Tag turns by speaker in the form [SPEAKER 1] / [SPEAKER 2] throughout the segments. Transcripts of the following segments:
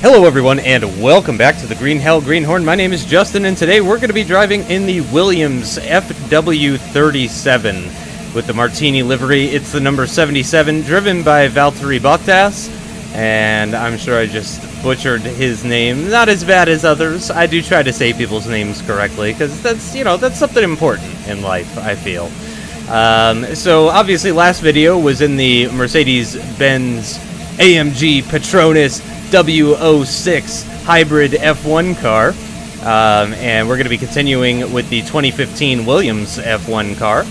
[SPEAKER 1] Hello everyone and welcome back to the Green Hell Greenhorn. My name is Justin and today we're going to be driving in the Williams FW37 with the Martini livery. It's the number 77, driven by Valtteri Bottas, and I'm sure I just butchered his name. Not as bad as others. I do try to say people's names correctly because that's, you know, that's something important in life, I feel. So obviously last video was in the Mercedes-Benz AMG Petronas W06 hybrid F1 car, and we're going to be continuing with the 2015 Williams F1 car.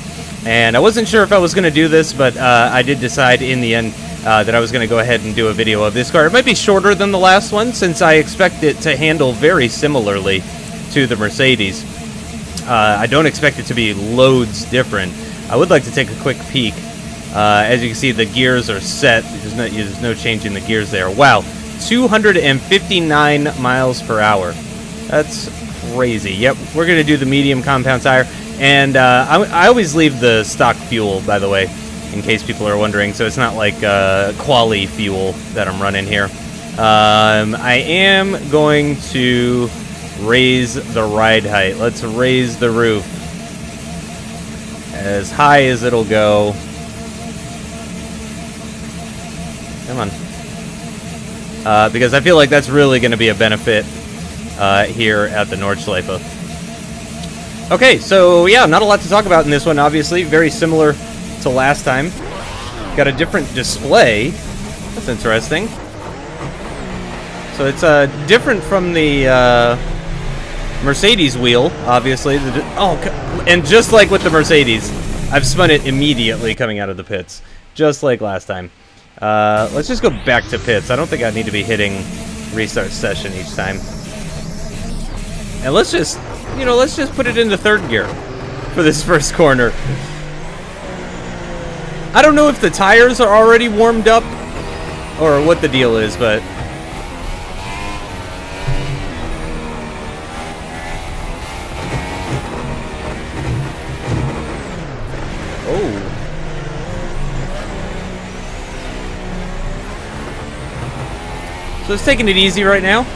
[SPEAKER 1] And I wasn't sure if I was going to do this, but I did decide in the end that I was going to go ahead and do a video of this car. It might be shorter than the last one, since I expect it to handle very similarly to the Mercedes. I don't expect it to be loads different. I would like to take a quick peek. As you can see, the gears are set. There's no change in the gears there. Wow. 259 miles per hour. That's crazy. Yep, we're going to do the medium compound tire. And I always leave the stock fuel, by the way, in case people are wondering. So it's not like quali fuel that I'm running here. I am going to raise the ride height. Let's raise the roof as high as it'll go. Come on. Because I feel like that's really going to be a benefit here at the Nordschleife. Okay, so yeah, not a lot to talk about in this one, obviously. Very similar to last time. Got a different display. That's interesting. So it's different from the Mercedes wheel, obviously. And just like with the Mercedes, I've spun it immediately coming out of the pits. Just like last time. Let's just go back to pits. I don't think I need to be hitting restart session each time. And let's just, you know, let's just put it into third gear for this first corner. I don't know if the tires are already warmed up or what the deal is, but oh. So it's taking it easy right now.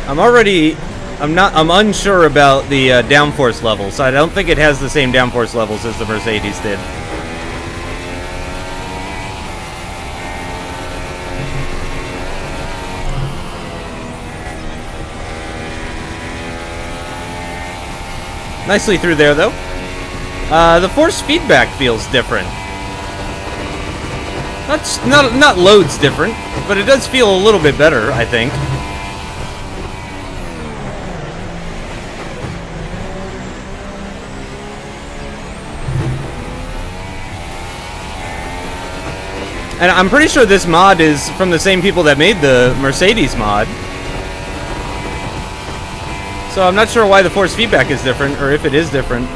[SPEAKER 1] I'm unsure about the downforce levels. I don't think it has the same downforce levels as the Mercedes did. Nicely through there, though. The force feedback feels different. Not loads different, but it does feel a little bit better, I think. And I'm pretty sure this mod is from the same people that made the Mercedes mod. So I'm not sure why the force feedback is different, or if it is different.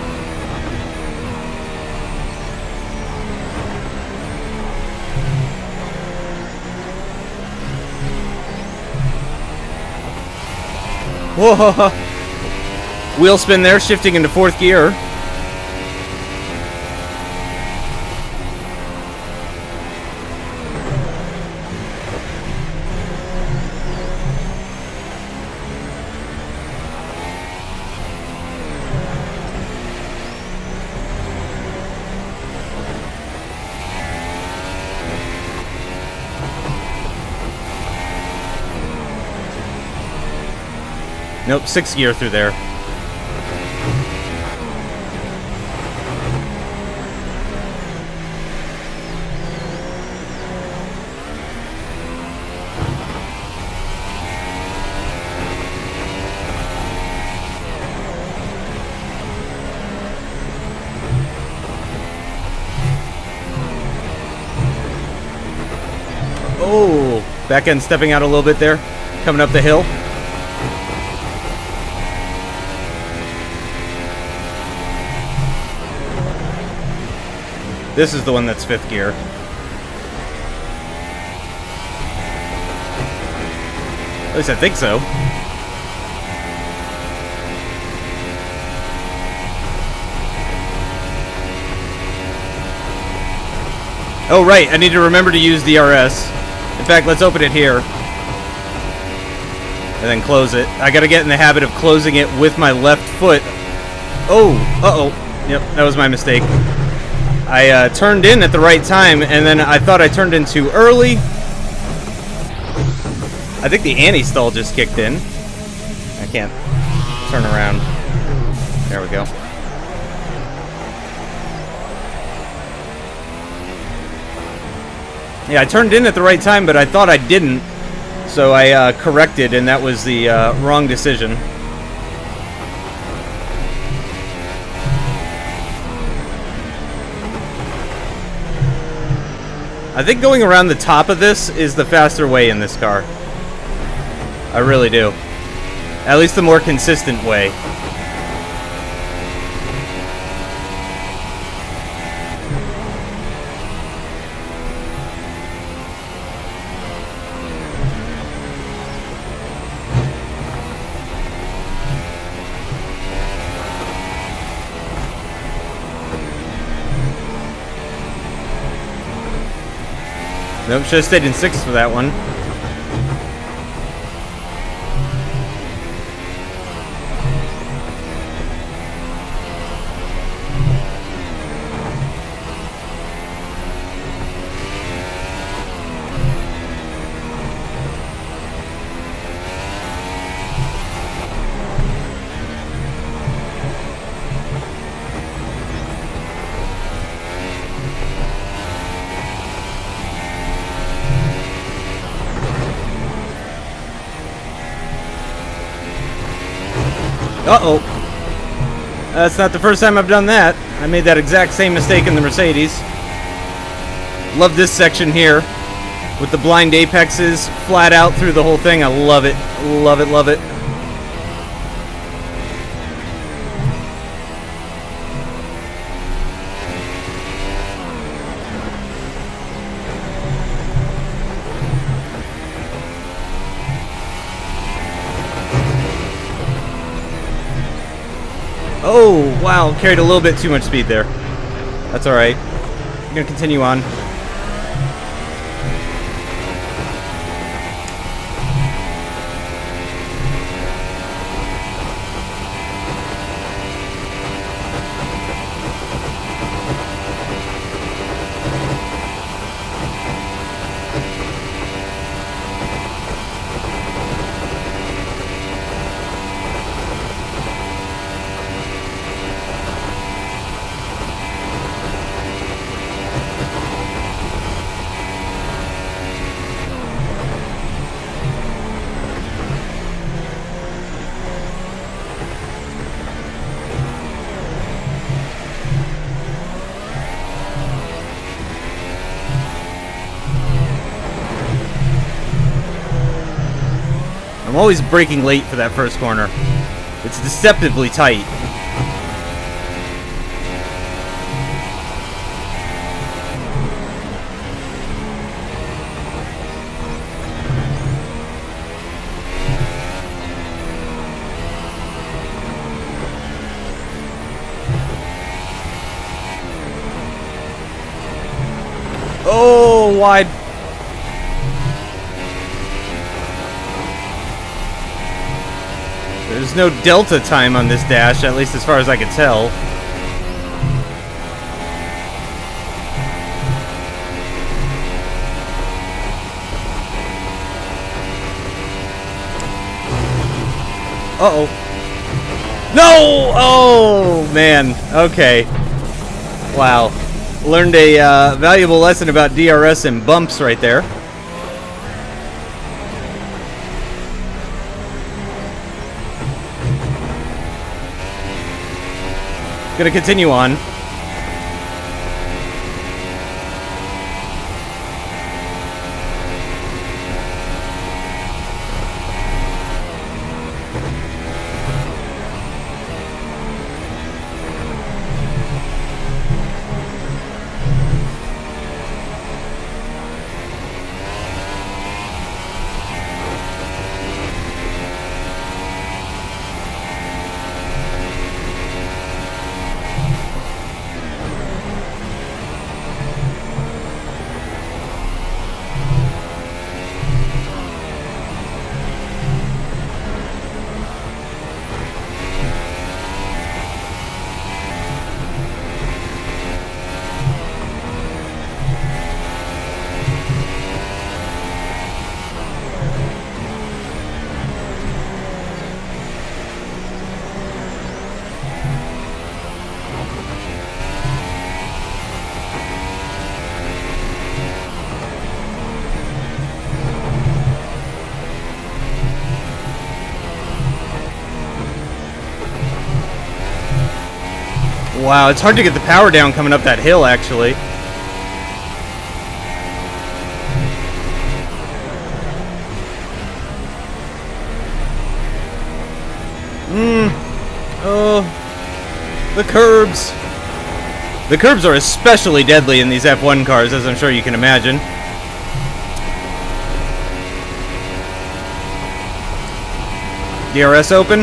[SPEAKER 1] Whoa! Wheel spin there, shifting into fourth gear. Nope, sixth gear through there. Oh, back end stepping out a little bit there, coming up the hill. This is the one that's fifth gear. At least I think so. Oh, right. I need to remember to use DRS. In fact, let's open it here. And then close it. I gotta get in the habit of closing it with my left foot. Oh, uh-oh. Yep, that was my mistake. I turned in at the right time, and then I thought I turned in too early. I think the anti-stall just kicked in. I can't turn around. There we go. Yeah, I turned in at the right time, but I thought I didn't. So I corrected, and that was the wrong decision. I think going around the top of this is the faster way in this car. I really do. At least the more consistent way. Nope, should have stayed in 6th for that one. Uh-oh. That's not the first time I've done that. I made that exact same mistake in the Mercedes. Love this section here with the blind apexes flat out through the whole thing. I love it. Love it, love it. Oh, wow, carried a little bit too much speed there. That's alright. I'm gonna continue on. I'm always braking late for that first corner. It's deceptively tight. Oh, wide. There's no delta time on this dash, at least as far as I could tell. Uh-oh. No! Oh, man. Okay. Wow. Learned a valuable lesson about DRS and bumps right there. Gonna continue on. wow, it's hard to get the power down coming up that hill, actually. Oh, the curbs. The curbs are especially deadly in these F1 cars, as I'm sure you can imagine. DRS open.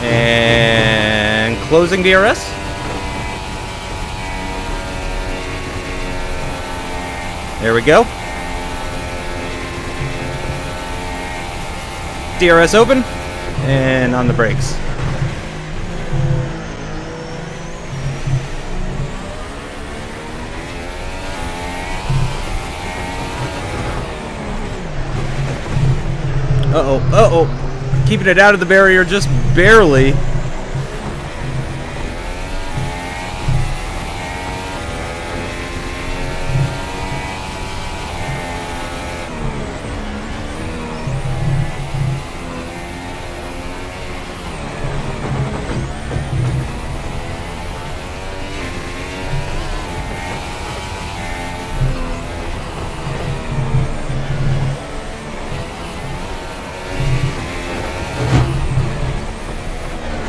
[SPEAKER 1] And closing DRS. There we go. DRS open. And on the brakes. Uh-oh, uh-oh. Keeping it out of the barrier just barely.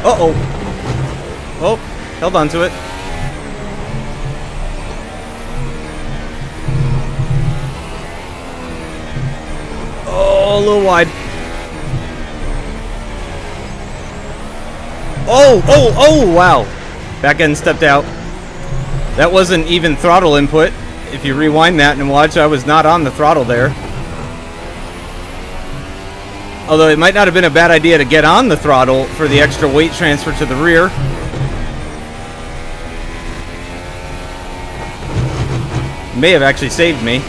[SPEAKER 1] Uh-oh. Oh, held on to it. Oh, a little wide. Oh, wow. Back end stepped out. That wasn't even throttle input. If you rewind that and watch, I was not on the throttle there. Although it might not have been a bad idea to get on the throttle for the extra weight transfer to the rear. May have actually saved me.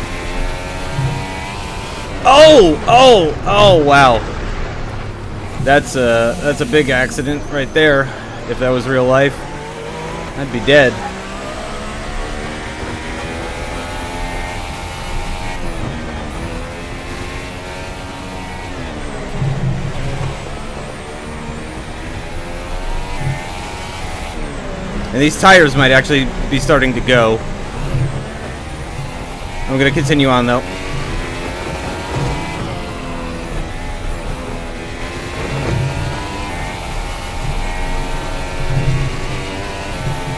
[SPEAKER 1] Oh, wow. That's a big accident right there. If that was real life, I'd be dead. And these tires might actually be starting to go. I'm going to continue on, though.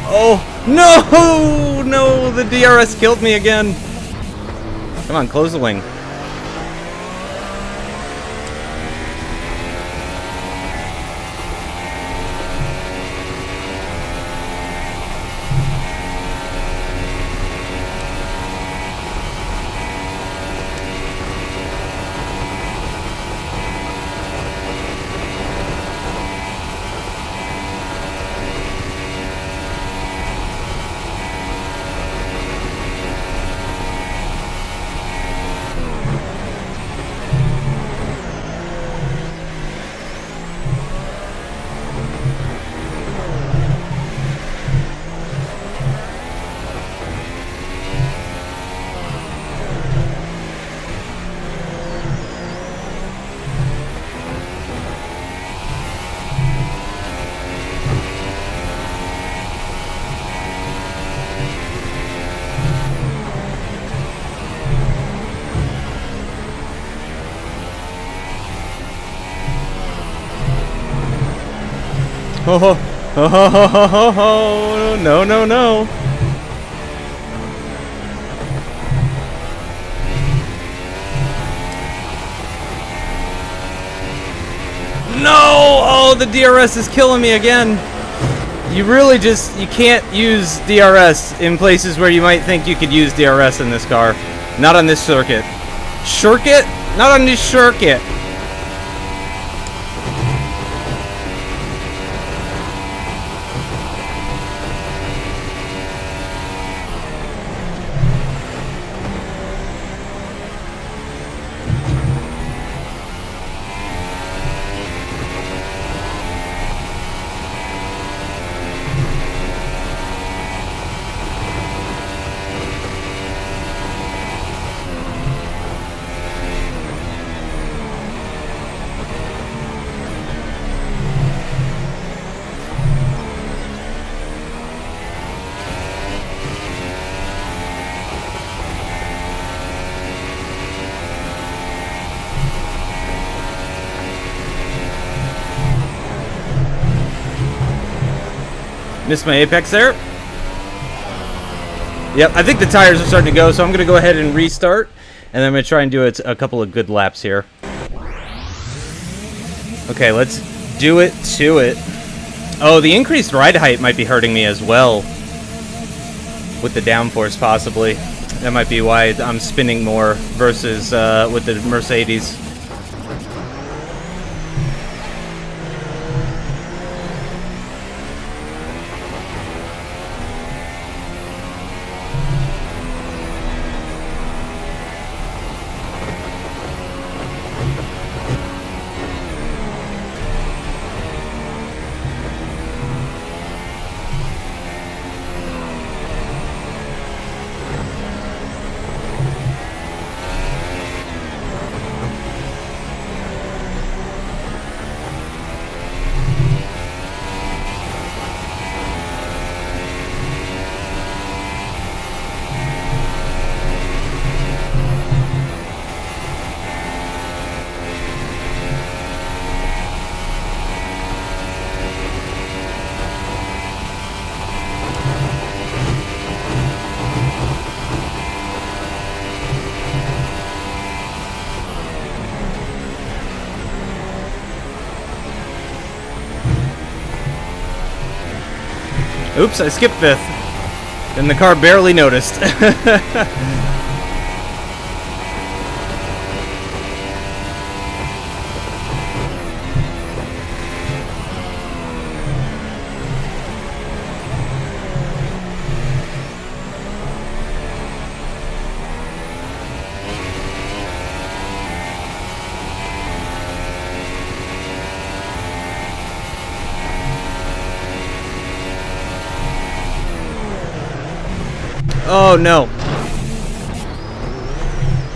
[SPEAKER 1] Oh, no! No, the DRS killed me again. Come on, close the wing. Oh, no, no, no. No! Oh, the DRS is killing me again. You really just, you can't use DRS in places where you might think you could use DRS in this car. Not on this circuit. Circuit? Not on this circuit. Missed my apex there. Yep, I think the tires are starting to go, so I'm going to go ahead and restart. And then I'm going to try and do a couple of good laps here. Okay, let's do it to it. Oh, the increased ride height might be hurting me as well. With the downforce, possibly. That might be why I'm spinning more versus with the Mercedes. Oops, I skipped 5th. And the car barely noticed. Oh no.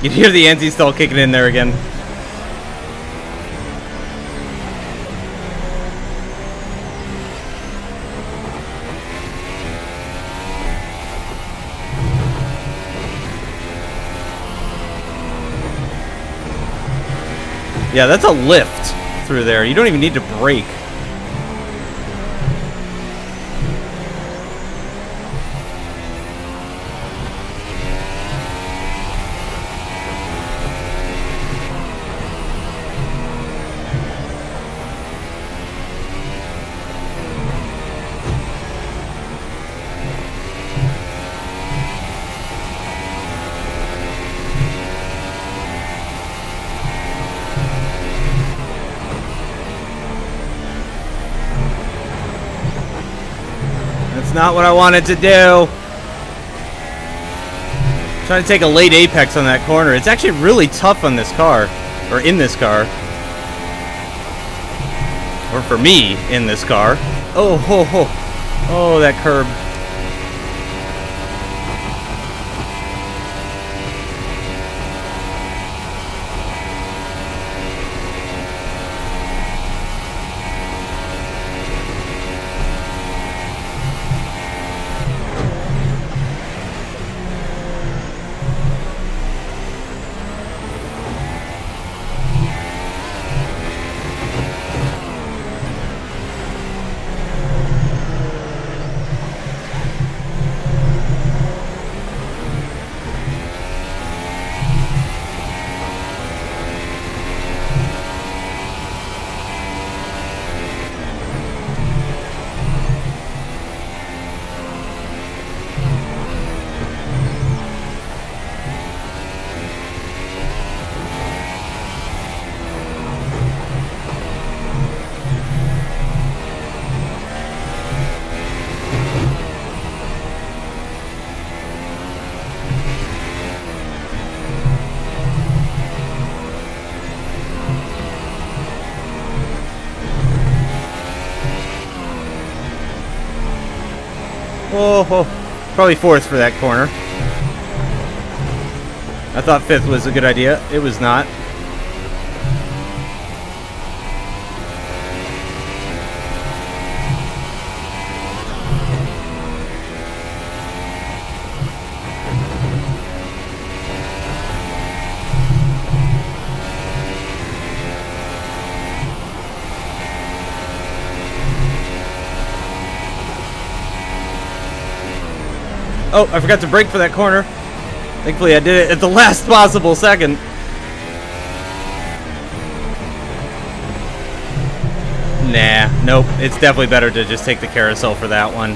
[SPEAKER 1] You can hear the anti-stall kicking in there again. Yeah, that's a lift through there. You don't even need to brake. Not what I wanted to do. Trying to take a late apex on that corner. It's actually really tough on this car, or in this car, or for me in this car. Oh, ho, ho. Oh, that curb. Oh, probably 4th for that corner. I thought 5th was a good idea. It was not. Oh, I forgot to brake for that corner. Thankfully, I did it at the last possible second. Nah, nope. It's definitely better to just take the carousel for that one.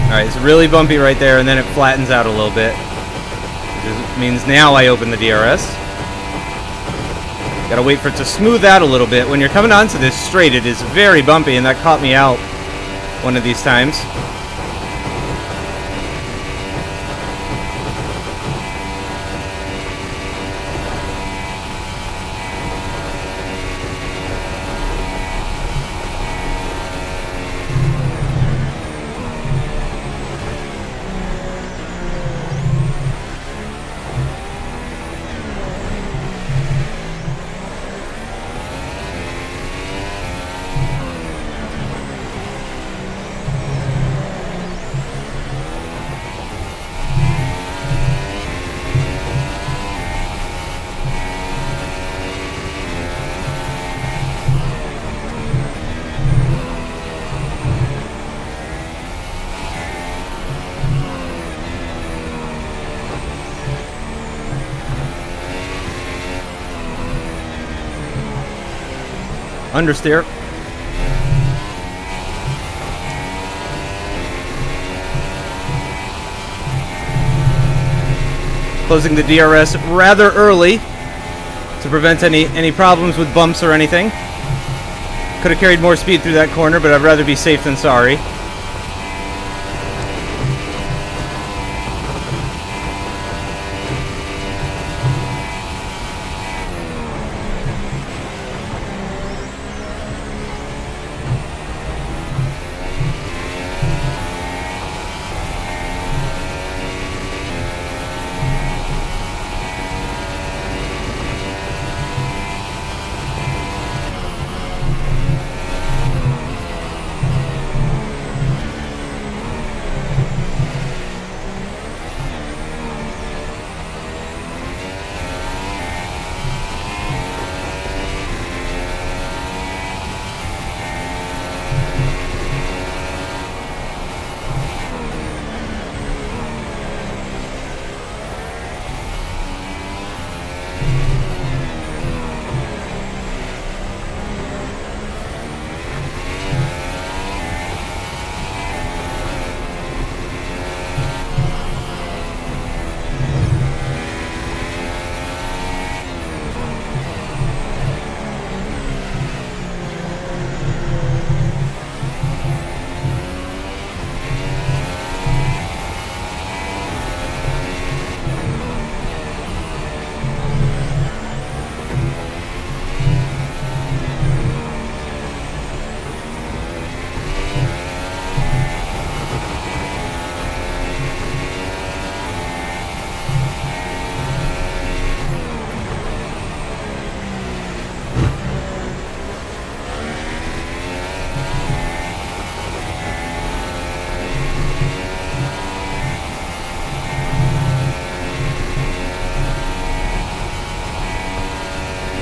[SPEAKER 1] Alright, it's really bumpy right there, and then it flattens out a little bit. Which means now I open the DRS. Gotta wait for it to smooth out a little bit. When you're coming onto this straight, it is very bumpy, and that caught me out one of these times. Understeer. Closing the DRS rather early to prevent any problems with bumps or anything. Could have carried more speed through that corner, but I'd rather be safe than sorry.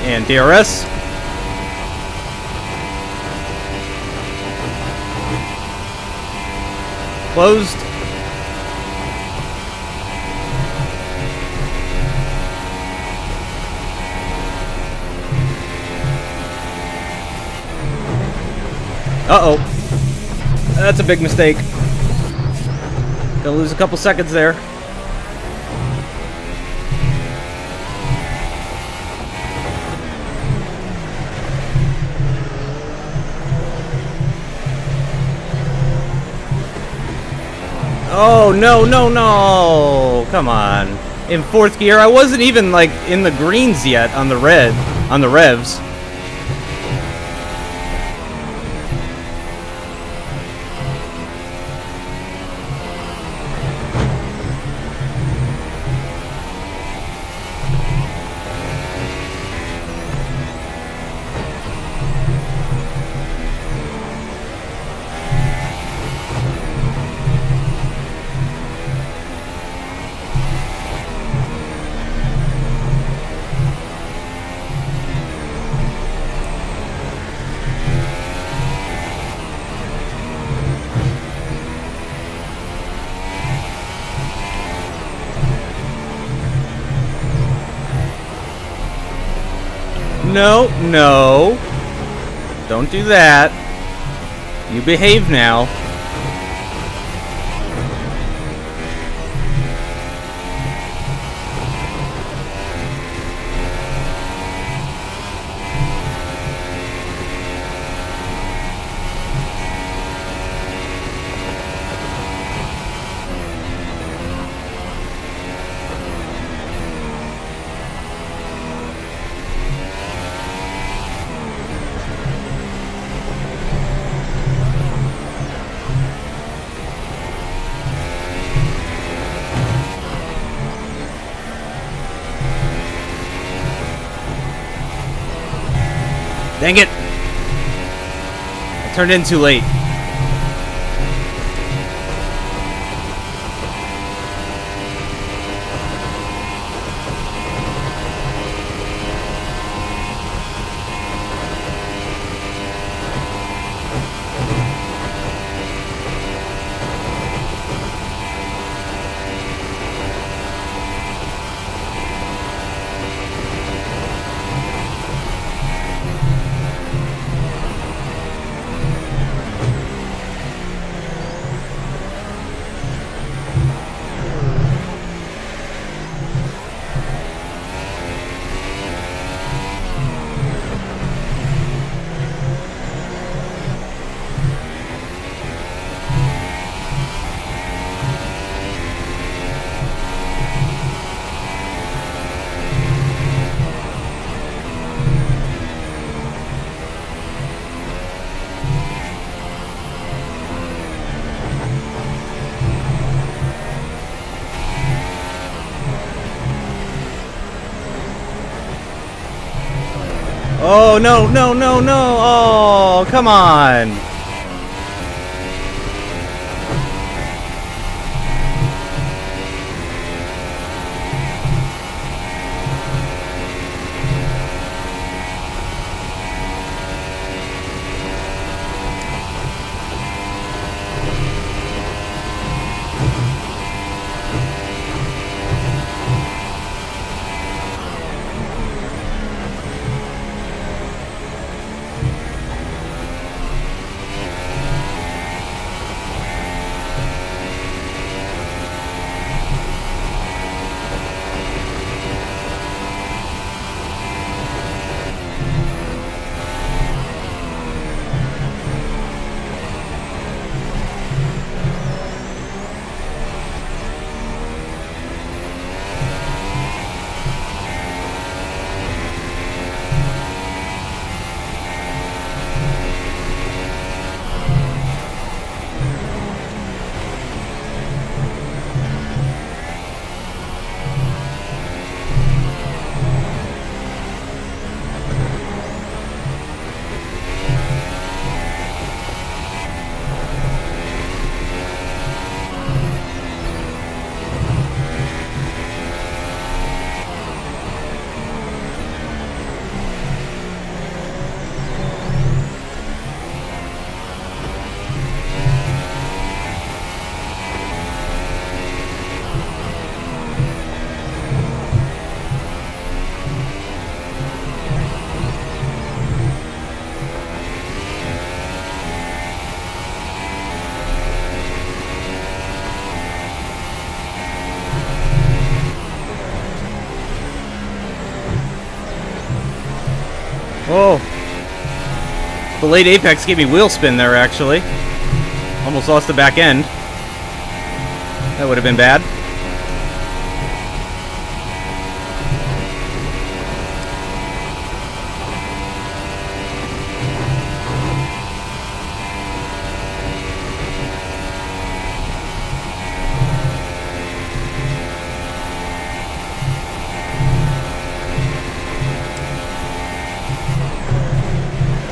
[SPEAKER 1] And DRS. Closed. Uh-oh. That's a big mistake. Gonna lose a couple seconds there. Oh, no, no, no. Come on. In fourth gear. I wasn't even, like, in the greens yet on the revs. No, no. Don't do that. You behave now. Dang it! I turned in too late. Oh, no, no, no, no. Oh, come on. Oh. The late apex gave me wheel spin there, actually. Almost lost the back end. That would have been bad.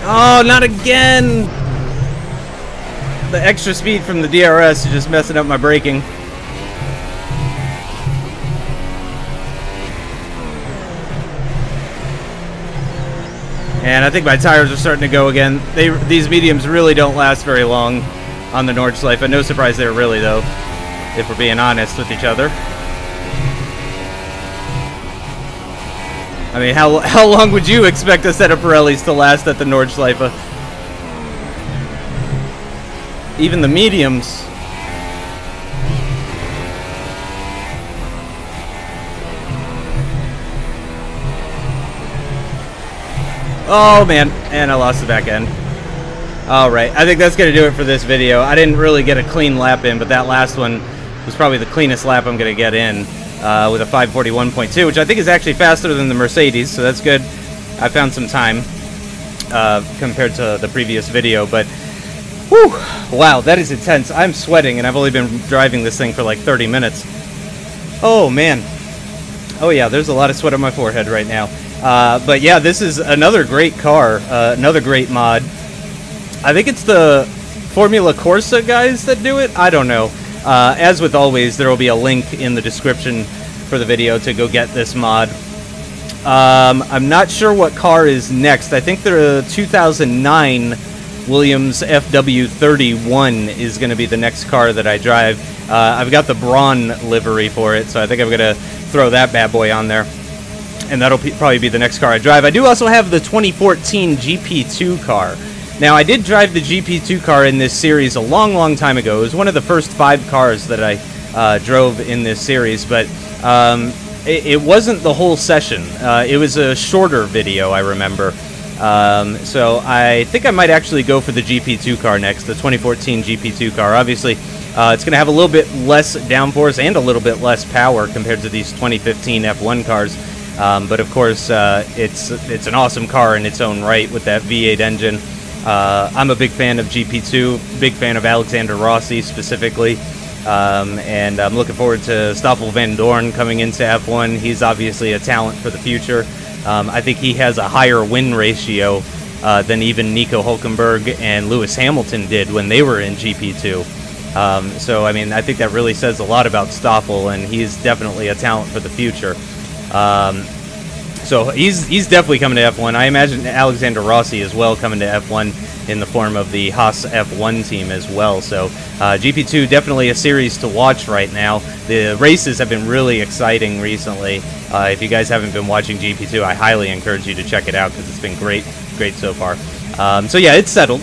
[SPEAKER 1] Oh, not again! The extra speed from the DRS is just messing up my braking. And I think my tires are starting to go again. These mediums really don't last very long on the Nordschleife. No surprise there, really, though, if we're being honest with each other. I mean, how long would you expect a set of Pirellis to last at the Nordschleife? Even the mediums. Oh man, and I lost the back end. Alright, I think that's going to do it for this video. I didn't really get a clean lap in, but that last one was probably the cleanest lap I'm going to get in with a 5:41.2, which I think is actually faster than the Mercedes, so that's good. I found some time compared to the previous video, but whew, wow, that is intense. I'm sweating, and I've only been driving this thing for like 30 minutes. Oh man. Oh yeah, there's a lot of sweat on my forehead right now. But yeah, this is another great car, another great mod. I think it's the Formula Corsa guys that do it. I don't know. As with always, there will be a link in the description for the video to go get this mod. I'm not sure what car is next. I think the 2009 Williams FW37 is going to be the next car that I drive. I've got the Braun livery for it, so I think I'm going to throw that bad boy on there. And that'll probably be the next car I drive. I do also have the 2014 GP2 car. Now, I did drive the GP2 car in this series a long time ago. It was one of the first 5 cars that I drove in this series, but it wasn't the whole session. It was a shorter video, I remember. So I think I might actually go for the GP2 car next, the 2014 GP2 car. Obviously, it's going to have a little bit less downforce and a little bit less power compared to these 2015 F1 cars. But of course, it's an awesome car in its own right with that V8 engine. I'm a big fan of GP2, big fan of Alexander Rossi specifically, and I'm looking forward to Stoffel van Dorn coming into F1. He's obviously a talent for the future. I think he has a higher win ratio than even Nico Hülkenberg and Lewis Hamilton did when they were in GP2. So, I mean, I think that really says a lot about Stoffel, and he's definitely a talent for the future. So he's definitely coming to F1. I imagine Alexander Rossi as well coming to F1 in the form of the Haas F1 team as well. So GP2 definitely a series to watch right now. The races have been really exciting recently. If you guys haven't been watching GP2, I highly encourage you to check it out because it's been great so far. So yeah, it's settled.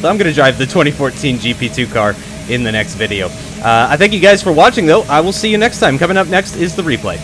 [SPEAKER 1] I'm going to drive the 2014 GP2 car in the next video. I thank you guys for watching, though. I will see you next time. Coming up next is the replay.